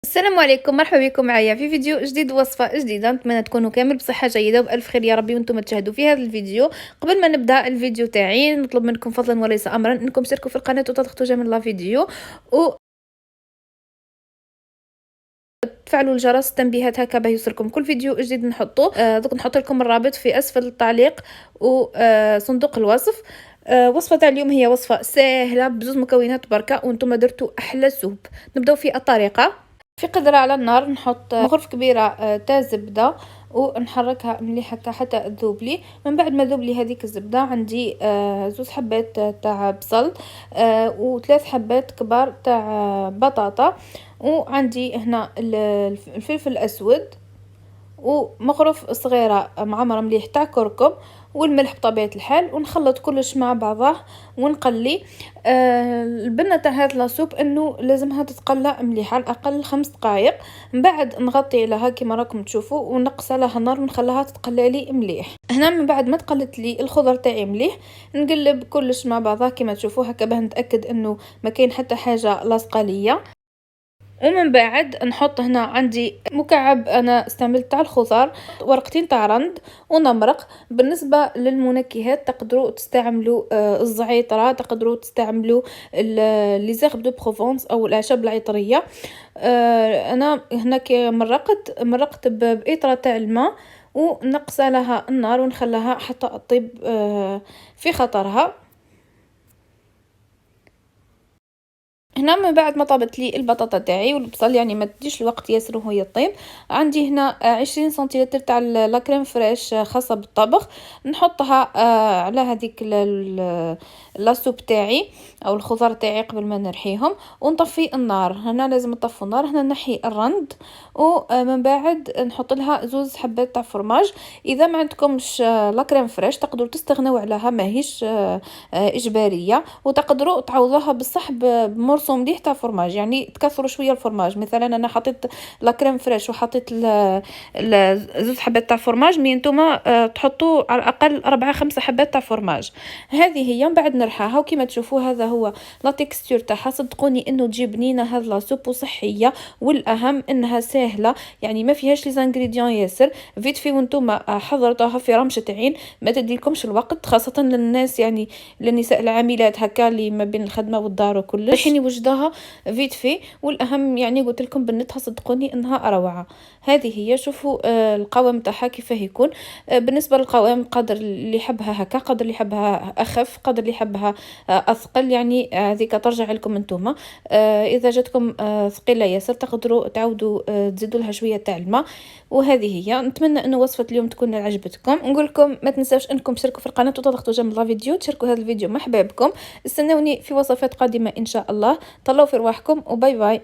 السلام عليكم، مرحبا بكم معايا في فيديو جديد ووصفة جديدة. نتمنى تكونوا كامل بصحة جيدة وبألف خير يا ربي وانتم تشاهدوا في هذا الفيديو. قبل ما نبدأ الفيديو تاعي نطلب منكم فضلا وليس أمرا انكم تشتركوا في القناة وتضغطوا جميل لا فيديو وتفعلوا الجرس التنبيهات هكا باه يوصلكم كل فيديو جديد نحطه. دوك نحط لكم الرابط في أسفل التعليق وصندوق الوصف. وصفة تاع اليوم هي وصفة سهلة بزوج مكونات بركة وانتم درتوا أحلى سوب. نبداو في الطريقة. في قدرة على النار نحط مغرف كبيرة تاع زبدة ونحركها مليح هكا حتى تذوب لي. من بعد ما ذوب لي هذيك الزبدة عندي زوج حبات تاع بصل وثلاث حبات كبار تاع بطاطا، وعندي هنا الفلفل الأسود ومغرف صغيرة معمرة مليح تاع كركم والملح بطبيعة الحال، ونخلط كلش مع بعضه ونقلي. البنة تاع هاد لاصوب انه لازمها تتقلى مليح على الاقل 5 دقائق. من بعد نغطي عليها كيما راكم تشوفوا ونقص عليها النار ونخليها تتقلى لي مليح. هنا من بعد ما تقلت لي الخضر تاعي مليح نقلب كلش مع بعضه كيما تشوفوا هكا باه نتاكد انه ما كاين حتى حاجه لاصقه ليا. ومن بعد نحط هنا عندي مكعب انا استعملت تاع الخضار، ورقتين تاع رند ونمرق. بالنسبه للمنكهات تقدروا تستعملوا الزعتره، تقدروا تستعملوا لي زيرب دو بروفونس او الاعشاب العطريه. انا هنا كي مرقت بإطرة تاع الماء ونقص لها النار ونخليها حتى تطيب في خطرها. هنا من بعد ما طابت لي البطاطا تاعي والبصل، يعني ما تديش الوقت ياسر وهو يطيب. عندي هنا 20 سنتيلتر تاع لا كريم فريش خاصه بالطبخ، نحطها على هذيك لاصوب تاعي او الخضر تاعي قبل ما نرحيهم ونطفي النار. هنا لازم نطفي النار. هنا نحي الرند ومن بعد نحط لها زوز حبات تاع فرماج. اذا ما عندكمش لا كريم فريش تقدروا تستغنوا عليها، ماهيش اجباريه، وتقدروا تعوضوها بصح بمرسوم مليح تاع فرماج، يعني تكثروا شويه الفرماج. مثلا انا حطيت لا كريم فريش وحطيت زوج حبات تاع فرماج، مي نتوما تحطوا على الاقل 4 5 حبات تاع فرماج. هذه هي. من بعد نرحاها وكما تشوفوا هذا هو لا تكستور تاعها. صدقوني انه تجي بنينه هذا لا سوب وصحيه، والاهم انها سهله، يعني ما فيهاش لي زانغريديون ياسر. فيت في وانتوما حضرتوها في رمشه عين، ما تديلكمش الوقت، خاصه للناس يعني للنساء العاملات هكا اللي ما بين الخدمه والدار وكلش حين وجدها فيت في. والاهم يعني قلت لكم بنتها صدقوني انها روعه. هذه هي. شوفوا القوام تاعها كيفاه يكون. بالنسبه للقوام قادر اللي يحبها هكا، قادر اللي يحبها اخف، قادر اللي يحبها اثقل، يعني هذيك ترجع لكم انتوما. اذا جاتكم ثقيله ياسر تقدروا تعاودوا تزيدوا لها شويه تاع الماء. وهذه هي. نتمنى انه وصفه اليوم تكون عجبتكم. نقول لكم ما تنساوش انكم تشتركوا في القناه وتضغطوا جنب لا فيديو، تشاركوا هذا الفيديو مع حبايبكم. استنوني في وصفات قادمه ان شاء الله. طلعوا في رواحكم وباي باي.